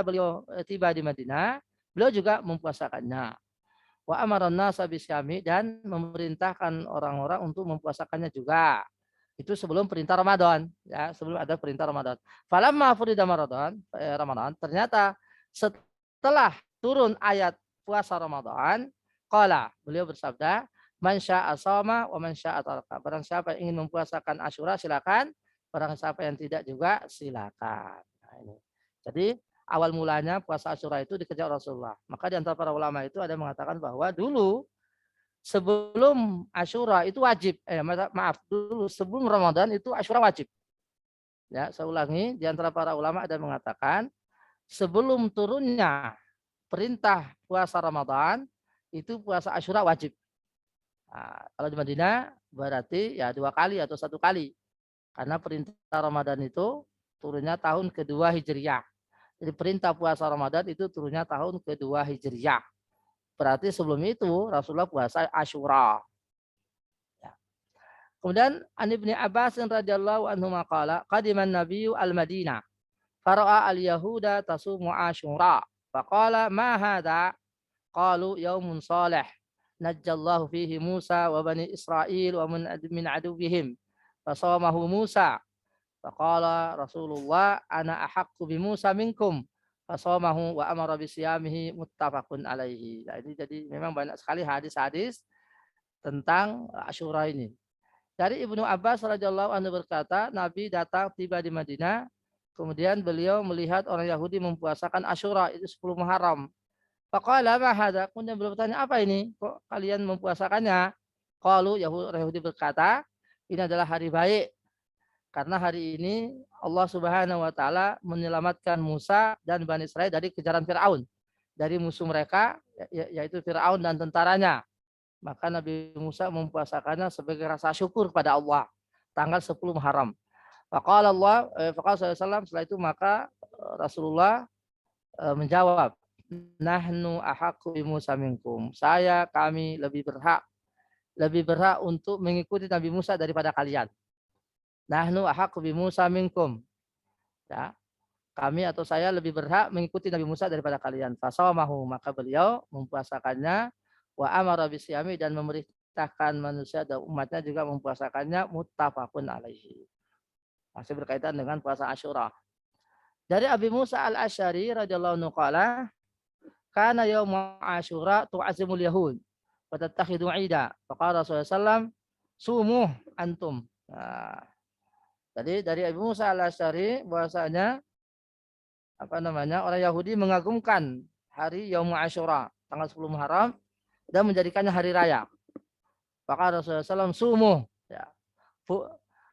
beliau tiba di Madinah, beliau juga mempuasakannya. Wa amaran nasa bisyami, dan memerintahkan orang-orang untuk mempuasakannya juga. Itu sebelum perintah Ramadan, ya, sebelum ada perintah Ramadan. Falamma furida Ramadan, ternyata setelah turun ayat puasa Ramadan, qala, beliau bersabda, man syaa'a shama wa man syaa'a taraka. Barang siapa yang ingin mempuasakan Asyura silakan, barang siapa yang tidak juga silakan. Nah, ini. Jadi awal mulanya puasa Asyura itu dikejar Rasulullah. Maka di antara para ulama itu ada yang mengatakan bahwa dulu sebelum Asyura itu wajib. Dulu sebelum Ramadan itu Asyura wajib. Ya, saya ulangi, di antara para ulama ada yang mengatakan sebelum turunnya perintah puasa Ramadan itu puasa Asyura wajib. Nah, kalau di Madinah berarti ya 2 kali atau 1 kali. Karena perintah Ramadan itu turunnya tahun kedua Hijriyah. Jadi perintah puasa Ramadan itu turunnya tahun kedua Hijriyah. Berarti sebelum itu Rasulullah puasa Asyura. Ya. Kemudian An Ibnu Abbas radhiyallahu anhu maqala qadiman nabiyyu al-Madinah fara'a al-yahuda tasumu Asyura. Faqala ma hadha? Qalu yaumun salih najjallahu fihi Musa wa bani Israil wa min aduwwihim. Fasawamahu Musa. Faqala Rasulullah ana ahaqqu bi Musa minkum. Fasawamahu wa amara bi siyamihi muttafaqun alaihi. Nah, ini jadi memang banyak sekali hadis-hadis tentang Asyura ini. Dari Ibnu Abbas radhiyallahu anhu berkata, Nabi datang tiba di Madinah, kemudian beliau melihat orang Yahudi mempuasakan Asyura, itu 10 Muharram. Faqala ma hadza? Kemudian beliau bertanya, apa ini? Kok kalian mempuasakannya? Qalu, Yahudi berkata, ini adalah hari baik. Karena hari ini Allah Subhanahu wa taala menyelamatkan Musa dan Bani Israil dari kejaran Firaun, dari musuh mereka yaitu Firaun dan tentaranya. Maka Nabi Musa mempuasakannya sebagai rasa syukur pada Allah tanggal 10 Muharram. Faqala SAW, setelah itu maka Rasulullah menjawab, nahnu ahaqqu bi Musa minkum. Kami lebih berhak untuk mengikuti Nabi Musa daripada kalian. Nahnu ahaqqu bi Musa minkum. Ya, kami atau saya lebih berhak mengikuti Nabi Musa daripada kalian. Fasawamahu, maka beliau mempuasakannya, wa amara bisyami, dan memerintahkan manusia dan umatnya juga mempuasakannya, muttafaqun alaihi. Masih berkaitan dengan puasa Asyura. Dari Abi Musa al-Asy'ari radhiyallahu anhu qala, kana yaum Asyura tu'azimul yahud wa tattakhidu 'ida. Faqala Rasulullah sallallahu sumuh antum. Nah, jadi dari Abu Musa al-Asy'ari bahwasanya orang Yahudi mengagungkan hari Yaum Asyura tanggal 10 Muharram dan menjadikannya hari raya. Faqala Rasulullah SAW, sumu. Ya.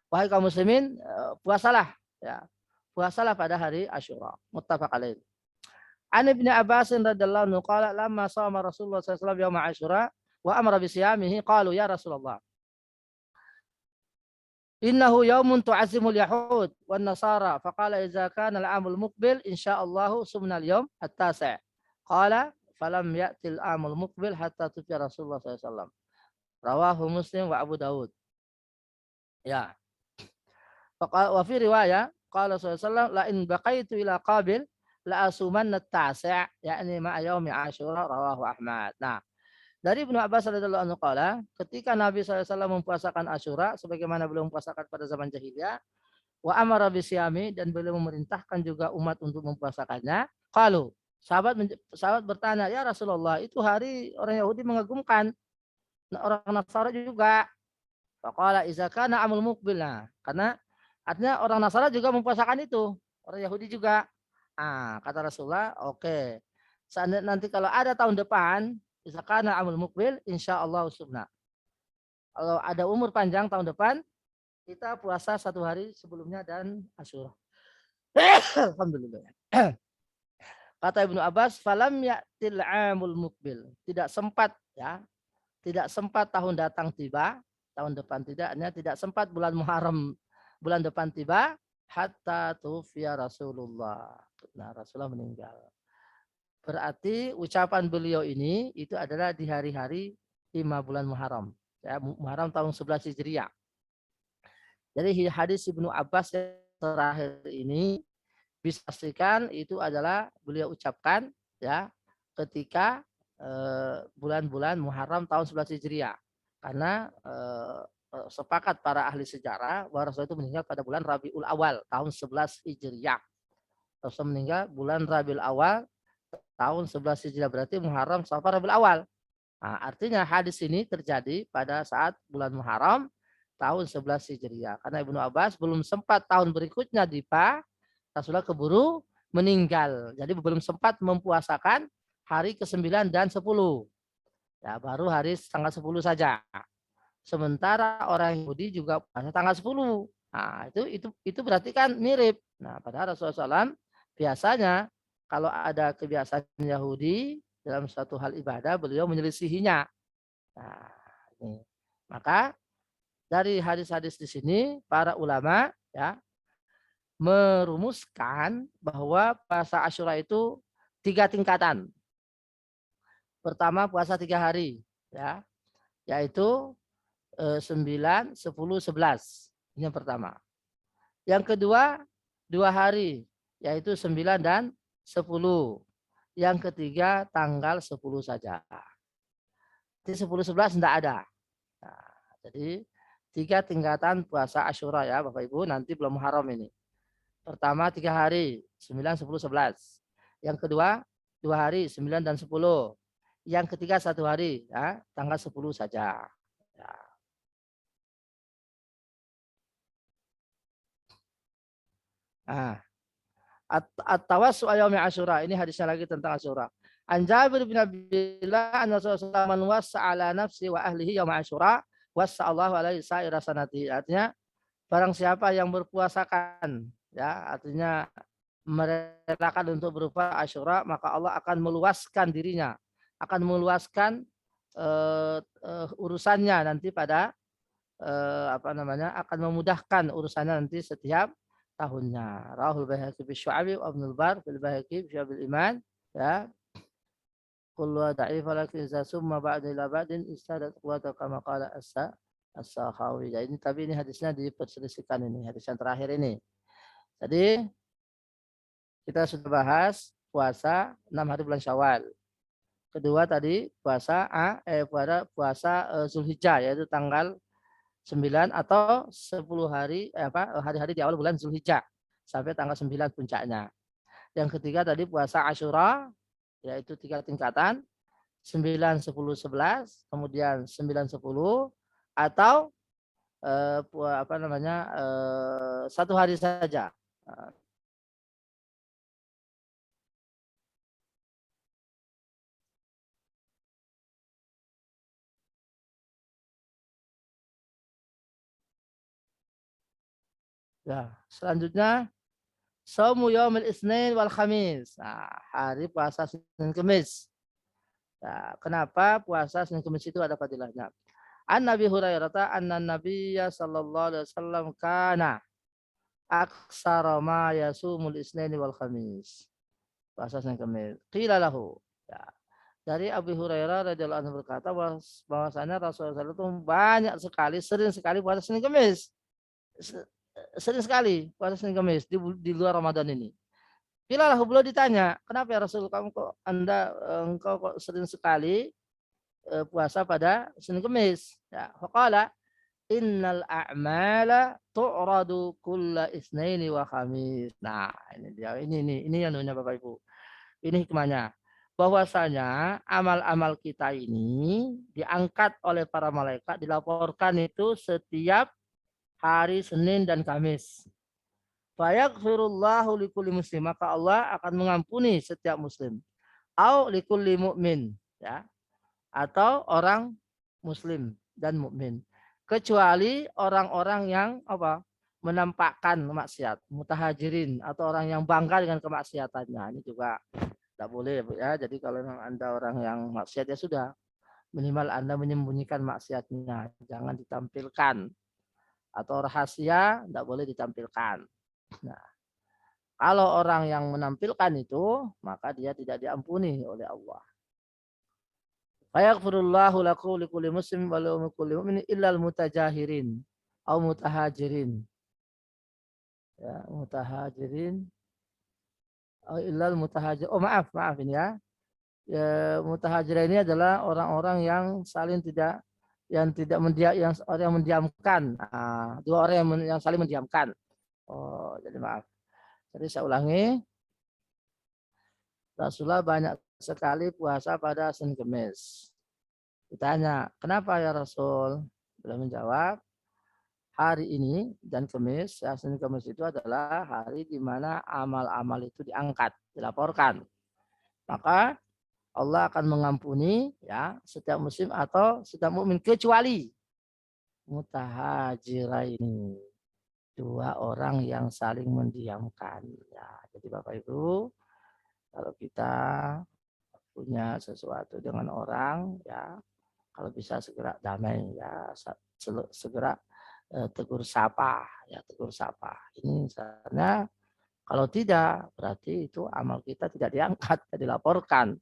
Wahai kaum muslimin, puasalah. Ya. Puasalah pada hari Asyura. Muttafaq alaih. An Ibnu Abbas radhiyallahu anhu qala lamma shama Rasulullah sallallahu alaihi wasallam yaum Asyura wa amara bi siyamihi qalu ya Rasulullah innahu yaumun tu'azzimul yahud wan nasara faqala idza kana al-amul muqbil insyaallah sumna al-yawm at-tasi' qala falam ya'til amul muqbil hatta tufiya Rasulullah sallallahu alaihi wasallam rawahu Muslim wa Abu Daud. Ya, wa fi riwayah qala sallallahu alaihi wasallam la in baqaitu ila qabil la asumanna at-tasi' yakni ma yaumi Asyura rawahu Ahmad. Nah, dari Ibnu Abbas radhiyallahu anhu qala, ketika Nabi SAW mempuasakan Asyura sebagaimana beliau mempuasakan pada zaman jahiliyah, wa amara bisyami dan beliau memerintahkan juga umat untuk mempuasakannya. Qalu, sahabat bertanya, "Ya Rasulullah, itu hari orang Yahudi mengagumkan, orang Nasara juga." Faqala idza kana amul muqbil. Nah, karena artinya orang Nasara juga mempuasakan itu, orang Yahudi juga. Ah, kata Rasulullah, oke. Seandainya nanti kalau ada tahun depan, idza kana amul muqbil, insyaallah sunnah. Kalau ada umur panjang tahun depan, kita puasa satu hari sebelumnya dan Asyura. Alhamdulillah. Kata Ibnu Abbas, falam ya'til amul muqbil. Tidak sempat ya, tidak sempat tahun datang tiba, tahun depan tidak sempat bulan Muharram bulan depan tiba hatta tufiya Rasulullah. Nah, Rasulullah meninggal. Berarti ucapan beliau ini itu adalah di hari-hari 5 bulan Muharram. Ya, Muharram tahun 11 Hijriah. Jadi hadis Ibnu Abbas yang terakhir ini bisa pastikan itu adalah beliau ucapkan ya ketika bulan-bulan Muharram tahun 11 Hijriah. Karena sepakat para ahli sejarah bahwa Rasulullah itu meninggal pada bulan Rabiul Awal tahun 11 Hijriah. Rasul meninggal bulan Rabiul Awal tahun 11 Hijriah, berarti Muharram, Safar, Rabiul Awal. Nah, artinya hadis ini terjadi pada saat bulan Muharram tahun 11 Hijriah. Karena Ibnu Abbas belum sempat tahun berikutnya Rasulullah keburu meninggal. Jadi belum sempat mempuasakan hari ke-9 dan 10. Ya, baru hari tanggal 10 saja. Sementara orang Yahudi juga puasa tanggal 10. Nah, itu berarti kan mirip. Nah, padahal Rasulullah SAW biasanya kalau ada kebiasaan Yahudi dalam suatu hal ibadah, beliau menyelisihinya. Nah, ini. Maka dari hadis-hadis di sini para ulama ya merumuskan bahwa puasa Asyura itu 3 tingkatan. Pertama puasa 3 hari ya, yaitu 9, 10, 11. Ini yang pertama. Yang kedua 2 hari, yaitu 9 dan 10. Yang ketiga tanggal 10 saja. Jadi 10, 11 tidak ada. Nah, jadi 3 tingkatan puasa Asyura ya Bapak Ibu, nanti belum Muharram ini. Pertama 3 hari, 9, 10, 11. Yang kedua 2 hari, 9 dan 10. Yang ketiga 1 hari, ya, tanggal 10 saja. Ya. Nah, at-tawassu yaumi Asyura. Ini hadisnya lagi tentang Asyura. An Jabir bin Abdullah anna Rasulullah man wassa ala nafsi wa ahlihi yaum Asyura wassa Allahu alaihi sa'ira sanati. Artinya barang siapa yang berpuasakan ya, artinya merelakan untuk berpuasa Asyura, maka Allah akan meluaskan dirinya, akan meluaskan urusannya nanti pada akan memudahkan urusannya nanti setiap tahunnya. Rahul Baihaqi bi Syu'abi wa Ibnul Bar fil Baihaqi bi Syu'abil Iman ya. Kullu da'if lakin iza summa ba'da ila ba'din istadat quwwata kama qala as-Sakhawi. Ya, tapi ini hadisnya diperselisihkan, ini hadis yang terakhir ini. Jadi kita sudah bahas puasa 6 hari bulan Syawal. Kedua tadi puasa Zulhijjah, yaitu tanggal 9 atau 10 hari hari-hari di awal bulan Zulhijjah sampai tanggal 9 puncaknya. Yang ketiga tadi puasa Asyura, yaitu 3 tingkatan, 9, 10, 11, kemudian 9, 10, atau 1 hari saja. Ya, selanjutnya Shaumu yaumil Itsnin wal Khamis. Nah, hari puasa Senin Kamis. Ya, kenapa puasa Senin Kamis itu ada fadilahnya? An Nabi Hurairah anna Nabiyya sallallahu alaihi wasallam kana aksara ma yasumul Itsnin wal Khamis. Puasa Senin Kamis. Qila lahu. Ya. Dari Abu Hurairah radhiyallahu anhu berkata bahwasanya Rasulullah SAW itu banyak sekali, sering sekali puasa Senin Kamis. Sering sekali puasa Senin Kamis di luar Ramadan ini. Bila lah beliau ditanya, kenapa ya Rasul kamu kok engkau kok sering sekali puasa pada Senin Kamis? Ya, faqala innal a'mala tu'radu kulla itsnaini wa khamis. Nah, ini dia ini yang namanya Bapak Ibu. Ini hikmahnya. Bahwasanya amal-amal kita ini diangkat oleh para malaikat, dilaporkan itu setiap hari Senin dan Kamis. Fayaghfirullahu likulli muslim, maka Allah akan mengampuni setiap muslim. Au likulli mu'min, ya. Atau orang muslim dan mukmin. Kecuali orang-orang yang apa? Menampakkan maksiat, mutahajirin atau orang yang bangga dengan kemaksiatannya. Ini juga tidak boleh ya. Jadi kalau memang Anda orang yang maksiat ya sudah, minimal Anda menyembunyikan maksiatnya, jangan ditampilkan. Atau rahasia tidak boleh ditampilkan. Nah, kalau orang yang menampilkan itu, maka dia tidak diampuni oleh Allah. Fayaghfirullahu lakum likulli muslim wa likulli mu'min illal mutajahirin atau mutahajirin. Ya, mutahajirin. Oh, illal mutahajir. Oh, maaf ini ya. Ya, mutahajirin ini adalah orang-orang yang saling tidak yang orang yang mendiamkan. Nah, dua orang yang saling mendiamkan. Oh, jadi maaf. Jadi saya ulangi. Rasulullah banyak sekali puasa pada Senin Kamis. Ditanya, kenapa ya Rasul? Beliau menjawab, hari ini dan Kamis, ya, Senin Kamis itu adalah hari di mana amal-amal itu diangkat, dilaporkan. Maka Allah akan mengampuni ya setiap muslim atau setiap mukmin kecuali mutahajiraini, dua orang yang saling mendiamkan. Ya, jadi Bapak Ibu, kalau kita punya sesuatu dengan orang, ya kalau bisa segera damai, ya segera tegur sapa, ya tegur sapa. Ini misalnya kalau tidak berarti itu amal kita tidak diangkat, tidak dilaporkan.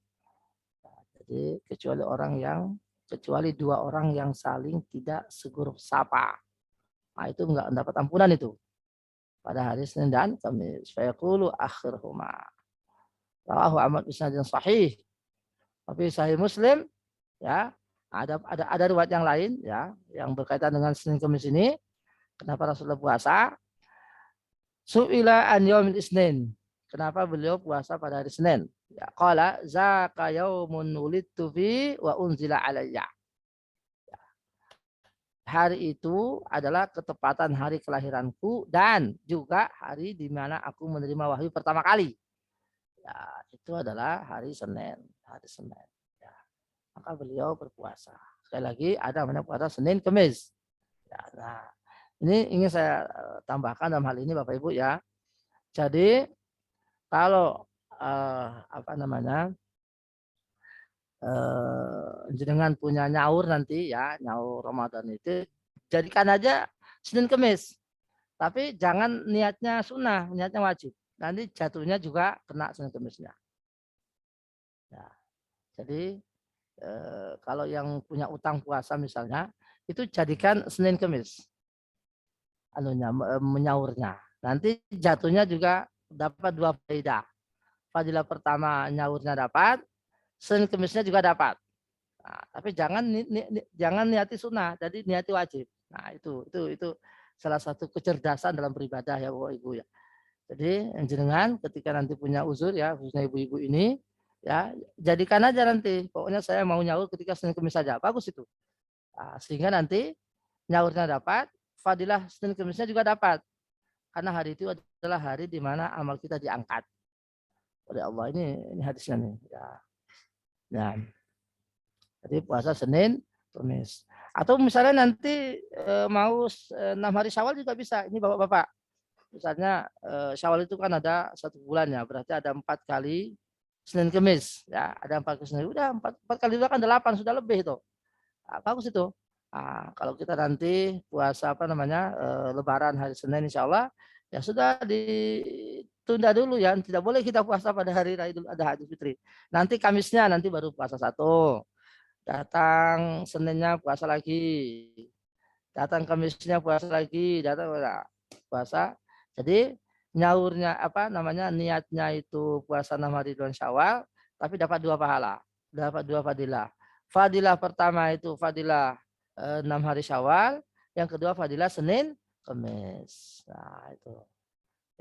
Nah, jadi kecuali dua orang yang saling tidak segur sapa, nah itu enggak mendapat ampunan itu pada hari Senin dan Kamis. Fayaqulu akhirhuma. Rawahu Ahmad bisnadin sahih. Tapi Sahih Muslim ya ada riwayat yang lain ya yang berkaitan dengan Senin Kamis ini. Kenapa Rasulullah puasa? Su'ila an yaumil Isnin. Kenapa beliau puasa pada hari Senin? Ya, qala zaka yaumun wulidtu fi wa unzila alayya. Hari itu adalah ketepatan hari kelahiranku dan juga hari di mana aku menerima wahyu pertama kali. Ya, itu adalah hari Senin. Hari Senin. Ya. Maka beliau berpuasa. Sekali lagi ada namanya puasa Senin Kamis. Ya, nah, ini ingin saya tambahkan dalam hal ini Bapak Ibu ya. Jadi kalau jenengan punya nyaur nanti ya, nyaur Ramadan itu jadikan aja Senin Kamis. Tapi jangan niatnya sunnah, niatnya wajib. Nanti jatuhnya juga kena Senin Kamisnya. Ya. Jadi kalau yang punya utang puasa misalnya, itu jadikan Senin Kamis. Menyaurnya. Nanti jatuhnya juga dapat dua faedah. Fadilah pertama nyaurnya dapat, Senin Kamisnya juga dapat. Nah, tapi jangan niati sunnah, jadi niati wajib. Nah, itu salah satu kecerdasan dalam beribadah ya Bapak Ibu ya. Jadi jenengan ketika nanti punya uzur ya, khususnya ibu-ibu ini ya, jadikan aja nanti. Pokoknya saya mau nyaur ketika Senin Kamis saja. Bagus itu. Nah, sehingga nanti nyaurnya dapat, fadilah Senin Kamisnya juga dapat. Karena hari itu adalah hari di mana amal kita diangkat oleh Allah. Ini hadisnya nih. Ya. Nah, jadi puasa Senin, Kamis. Atau misalnya nanti mau 6 hari Syawal juga bisa. Ini Bapak-bapak. misalnya Syawal itu kan ada 1 bulan ya, berarti ada 4 kali Senin Kemis ya, ada 4 kali Senin, udah 4 kali 2 kan 8, sudah lebih itu. Nah, bagus itu. Nah, kalau kita nanti puasa apa namanya Lebaran hari Senin Insya Allah ya sudah ditunda dulu ya, tidak boleh kita puasa pada hari Raya Idul Adha Idul Fitri. Nanti Kamisnya nanti baru puasa 1, datang Seninnya puasa lagi, datang Kamisnya puasa lagi, datang puasa. Jadi nyaurnya apa namanya niatnya itu puasa 6 hari bulan Syawal, tapi dapat 2 pahala, dapat 2 fadilah. Fadilah pertama itu fadilah 6 hari Syawal, yang kedua fadilah Senin Kamis. Nah, itu.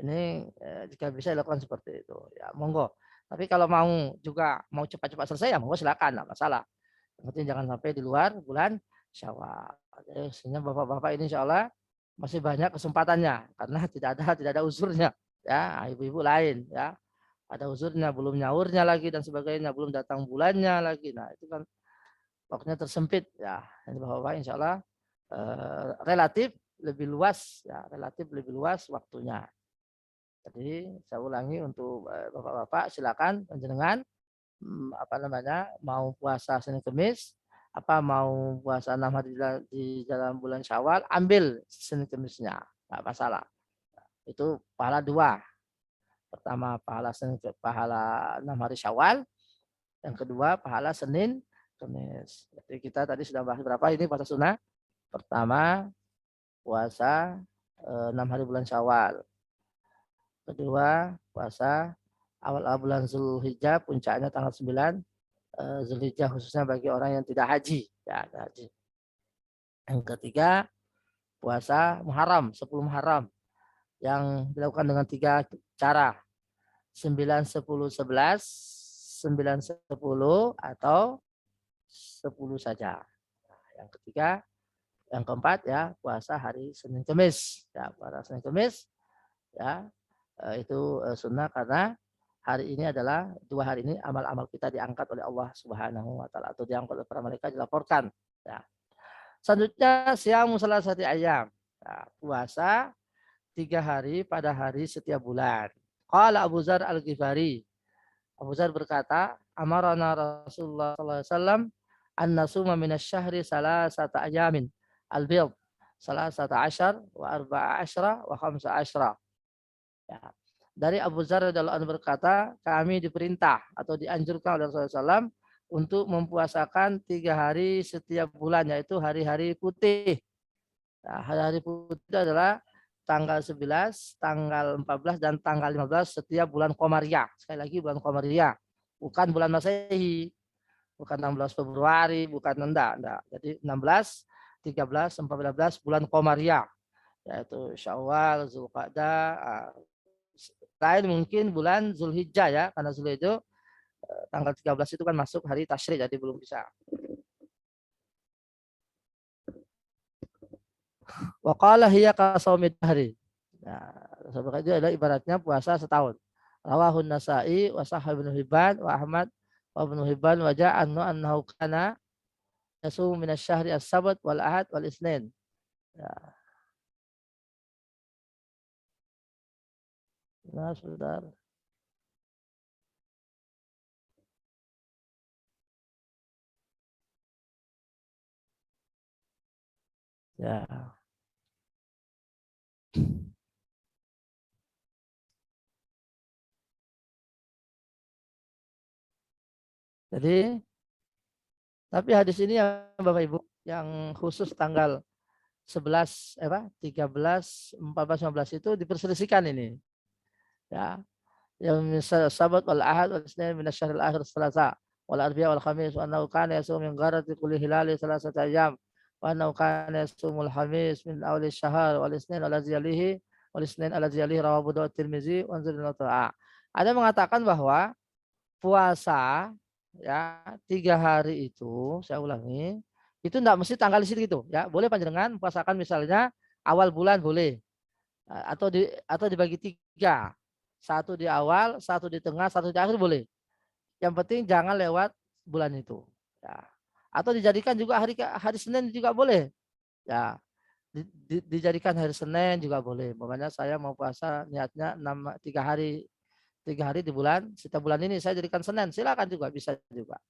Ini jika bisa dilakukan seperti itu. Ya, monggo. Tapi kalau mau juga mau cepat-cepat selesai ya monggo silakan, enggak masalah. Yang penting jangan sampai di luar bulan Syawal. Sehingga bapak-bapak ini insya Allah masih banyak kesempatannya karena tidak ada uzurnya. Ya, ibu-ibu lain ya. Ada uzurnya, belum nyaurnya lagi dan sebagainya, belum datang bulannya lagi. Nah, itu kan waktunya tersempit ya. Ini bapak-bapak insya Allah relatif lebih luas ya, relatif lebih luas waktunya. Jadi saya ulangi untuk bapak-bapak silakan panjenengan apa namanya mau puasa Senin Kemis, apa mau puasa 6 hari di dalam bulan Syawal, ambil Senin Kemisnya, nggak masalah. Itu pahala 2. Pertama pahala 6 hari Syawal, yang kedua pahala Senin Kemis. Jadi kita tadi sudah bahas berapa ini puasa sunnah. Pertama puasa 6 hari bulan Syawal. Kedua puasa awal bulan Zulhijjah, puncaknya tanggal 9 Zulhijjah, khususnya bagi orang yang tidak haji. Ya, haji. Yang ketiga, puasa Muharram, 10 Muharram yang dilakukan dengan 3 cara. 9, 10, 11, 9, 10 atau 10 saja. Nah, yang ketiga, yang keempat ya puasa hari Senin Kemis. Ya, puasa Senin Kemis ya itu sunnah karena hari ini adalah 2 hari ini amal-amal kita diangkat oleh Allah Subhanahu wa taala atau diangkat oleh para malaikat, dilaporkan ya. Selanjutnya siyamu salasati ayam. Ya, puasa 3 hari pada hari setiap bulan. Qala Abu Dzar Al-Ghifari. Abu Dzar berkata, amarana Rasulullah sallallahu alaihi wasallam an nasuma minasy-syahri salasata ayamin al-bid. Salasata asyar wa arba'a asyra wa khamsa asyra. Ya. Dari Abu Dzar radhiyallahu anhu berkata, kami diperintah atau dianjurkan oleh Rasulullah SAW untuk mempuasakan 3 hari setiap bulan, yaitu hari-hari putih. Nah, hari-hari putih itu adalah tanggal 11, tanggal 14, dan tanggal 15 setiap bulan Komariah. Sekali lagi bulan Komariah, bukan bulan Masehi, bukan 16 Februari, bukan enggak. Jadi 16, 13, 14 bulan Komariah, yaitu Syawal, Zulqa'dah, lain mungkin bulan Zulhijjah ya, karena Zulhijjah tanggal 13 itu kan masuk hari Tasyrik, jadi belum bisa. Wa qala hiya qasaumid dahri. Nah, itu adalah ibaratnya puasa setahun. Rawahun Nasa'i wa sahih Ibnu Hibban wa Ahmad wa Ibnu Hibban wa ja'annu annahu kana yasum min asy-syahri as-sabt wal ahad wal isnin. Ya. Nah, saudara. Ya. Jadi, tapi hadis ini yang Bapak Ibu yang khusus tanggal 11, 13, 14, 15 itu diperselisihkan ini. Ya. Yang sabat wal ahad wal isnin min asy-syahril akhir salasa wal arbi'a wal khamis wa annahu kana yasum min gharati kulli hilali salasata ayyam wa annahu kana yasumul khamis min awli syahr wal isnin allazi yalihi wal isnin allazi yalihi rawahu Abu Tirmizi wa anzalna ta'a. Ada mengatakan bahwa puasa ya 3 hari itu, saya ulangi, itu enggak mesti tanggal di situ gitu ya. Boleh panjenengan puasakan misalnya awal bulan boleh. Atau dibagi 3. 1 di awal, 1 di tengah, 1 di akhir boleh. Yang penting jangan lewat bulan itu. Ya. Atau dijadikan juga hari Senin juga boleh. Ya. dijadikan hari Senin juga boleh. Makanya saya mau puasa niatnya 3 hari di bulan, setiap bulan ini saya jadikan Senin, silakan juga, bisa juga.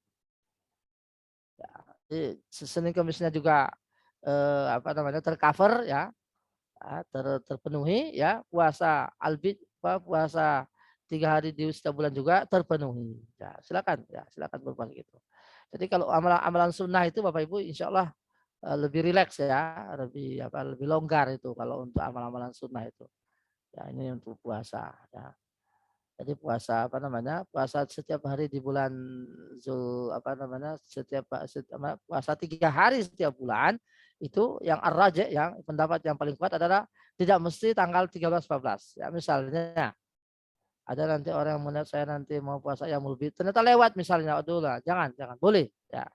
Ya, jadi Senin Kamisnya juga apa namanya tercover ya, terpenuhi ya, puasa albit puasa 3 hari di setiap bulan juga terpenuhi. Ya silakan berbagi itu. Jadi kalau amalan-amalan sunnah itu Bapak Ibu insya Allah lebih rileks ya, lebih longgar itu kalau untuk amalan-amalan sunnah itu. Ya ini untuk puasa ya. Jadi puasa apa namanya? Puasa setiap hari di bulan apa namanya? Puasa 3 hari setiap bulan itu yang ar-rajih, yang pendapat yang paling kuat adalah tidak mesti tanggal 13 14. Ya misalnya ada nanti orang yang melihat saya nanti mau puasa yang lebih ternyata lewat misalnya, aduh lah, jangan boleh ya.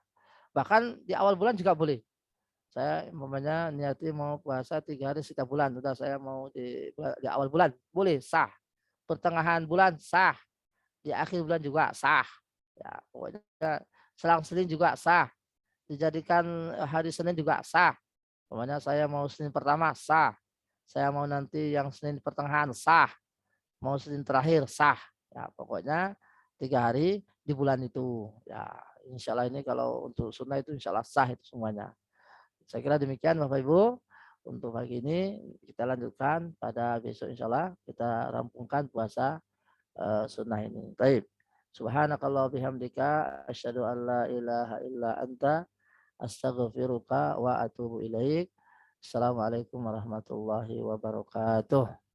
Bahkan di awal bulan juga boleh. Saya umpamanya niati mau puasa 3 hari setiap bulan, sudah saya mau di awal bulan boleh sah, pertengahan bulan sah, di akhir bulan juga sah. Ya, pokoknya selang Senin juga sah. Dijadikan hari Senin juga sah. Pokoknya saya mau Senin pertama sah. Saya mau nanti yang Senin pertengahan sah. Mau Senin terakhir sah. Ya, pokoknya 3 hari di bulan itu. Ya, insya Allah ini kalau untuk sunnah itu insya Allah sah itu semuanya. Saya kira demikian Bapak Ibu. Untuk pagi ini kita lanjutkan pada besok insya Allah kita rampungkan puasa sunnah ini. Baik. Subhanakallah bihamdika asyhadu an la ilaha illa anta astaghfiruka wa atubu ilaik. Assalamualaikum warahmatullahi wabarakatuh.